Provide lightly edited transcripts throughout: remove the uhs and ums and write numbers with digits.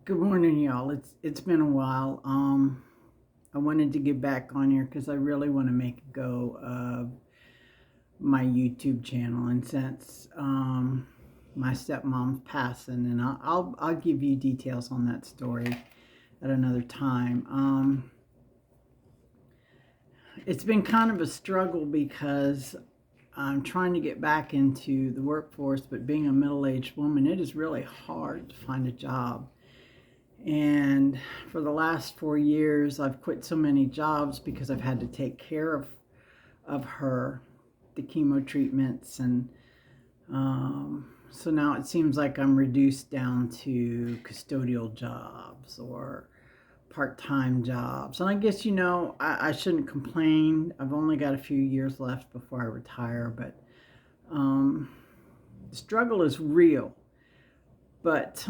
Good morning, y'all. It's been a while. I wanted to get back on here because I really want to make a go of my YouTube channel, and since my stepmom's passing, and I'll give you details on that story at another time. It's been kind of a struggle because I'm trying to get back into the workforce, but being a middle-aged woman, it is really hard to find a job. And for the last 4 years, I've quit so many jobs because I've had to take care of her, the chemo treatments, and so now it seems like I'm reduced down to custodial jobs or part-time jobs. And I guess, I shouldn't complain. I've only got a few years left before I retire, but the struggle is real. But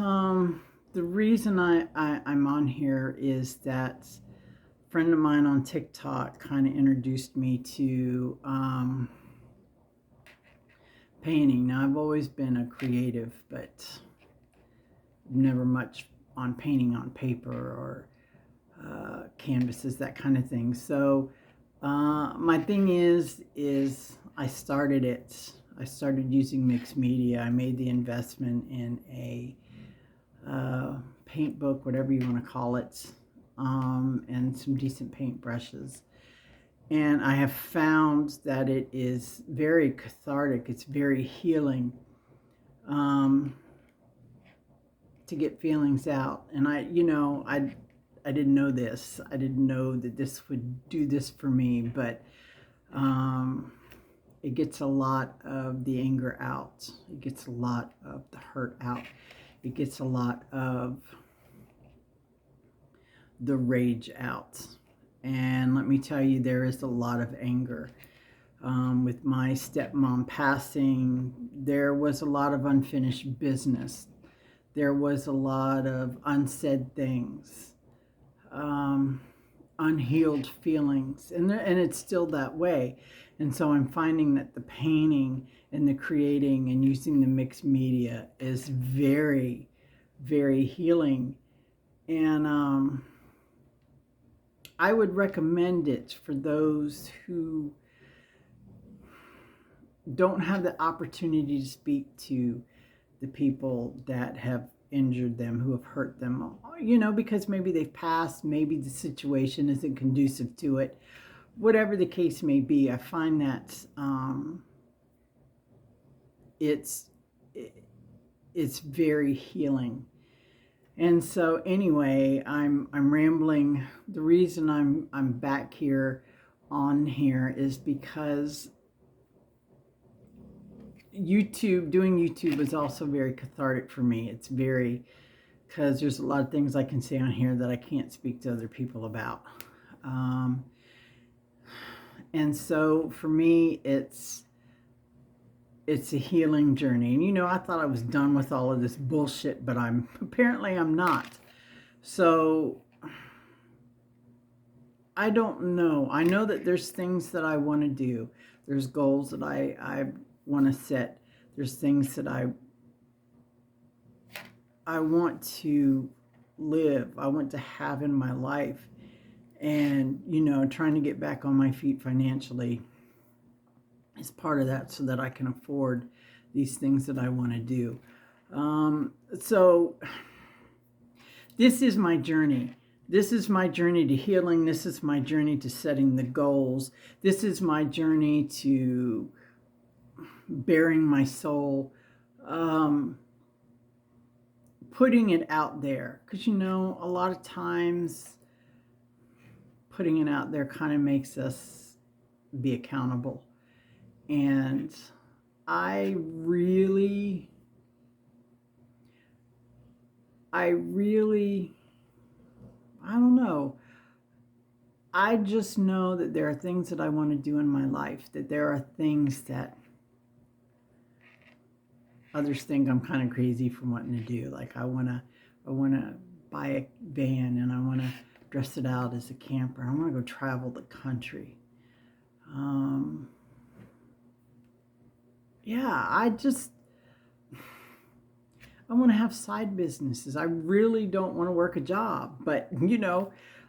the reason I'm on here is that a friend of mine on TikTok kind of introduced me to painting. Now, I've always been a creative, but never much on painting on paper or canvases, that kind of thing. So my thing is I started it. I started using mixed media. I made the investment in a paint book, whatever you want to call it, and some decent paint brushes. And I have found that it is very cathartic. It's very healing to get feelings out. And I didn't know this. I didn't know that this would do this for me, but it gets a lot of the anger out. It gets a lot of the hurt out. It gets a lot of the rage out. And let me tell you, there is a lot of anger. With my stepmom passing, there was a lot of unfinished business. There was a lot of unsaid things, unhealed feelings, and it's still that way. And so I'm finding that the painting and the creating and using the mixed media is very, very healing. And I would recommend it for those who don't have the opportunity to speak to the people that have injured them, who have hurt them, because maybe they've passed, maybe the situation isn't conducive to it. Whatever the case may be, I find that it's very healing. And so anyway, I'm rambling. The reason I'm back here on here is because doing YouTube is also very cathartic for me. It's very, because there's a lot of things I can say on here that I can't speak to other people about. And so for me, it's a healing journey. And I thought I was done with all of this bullshit, but apparently I'm not. So I don't know. I know that there's things that I want to do. There's goals that I want to set. There's things that I want to live. I want to have in my life. And, trying to get back on my feet financially is part of that, so that I can afford these things that I want to do. So this is my journey. This is my journey to healing. This is my journey to setting the goals. This is my journey to bearing my soul, putting it out there. Because, a lot of times putting it out there kind of makes us be accountable. And I don't know. I just know that there are things that I want to do in my life, that there are things that others think I'm kind of crazy for wanting to do. Like I want to buy a van, and I want to dress it out as a camper. I want to go travel the country. Yeah, I want to have side businesses. I really don't want to work a job, but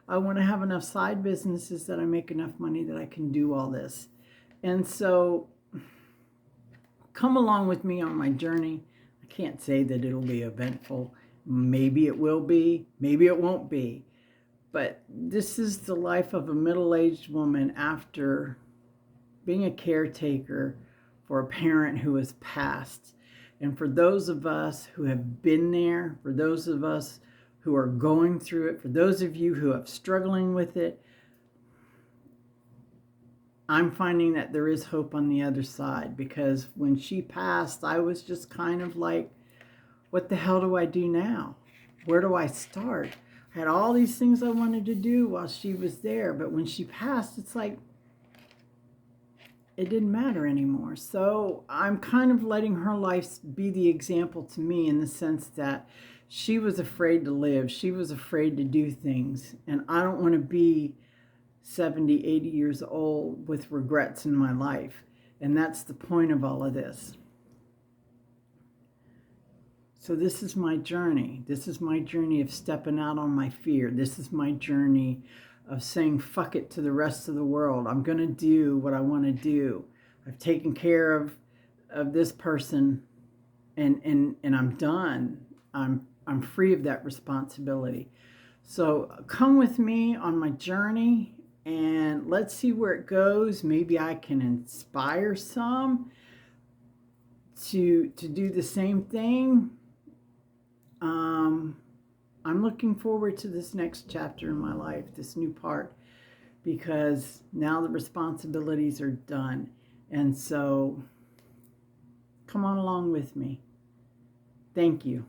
I want to have enough side businesses that I make enough money that I can do all this. And so come along with me on my journey. I can't say that it'll be eventful. Maybe it will be, maybe it won't be. But this is the life of a middle-aged woman after being a caretaker for a parent who has passed. And for those of us who have been there, for those of us who are going through it, for those of you who are struggling with it, I'm finding that there is hope on the other side, because when she passed, I was just kind of like, what the hell do I do now? Where do I start? I had all these things I wanted to do while she was there, but when she passed, it's like, it didn't matter anymore. So I'm kind of letting her life be the example to me, in the sense that she was afraid to live. She was afraid to do things. And I don't want to be 70, 80 years old with regrets in my life. And that's the point of all of this. So this is my journey. This is my journey of stepping out on my fear. This is my journey of saying fuck it to the rest of the world. I'm going to do what I want to do. I've taken care of this person, and I'm done. I'm free of that responsibility. So come with me on my journey, and let's see where it goes. Maybe I can inspire some to do the same thing. I'm looking forward to this next chapter in my life, this new part, because now the responsibilities are done. And so come on along with me. Thank you.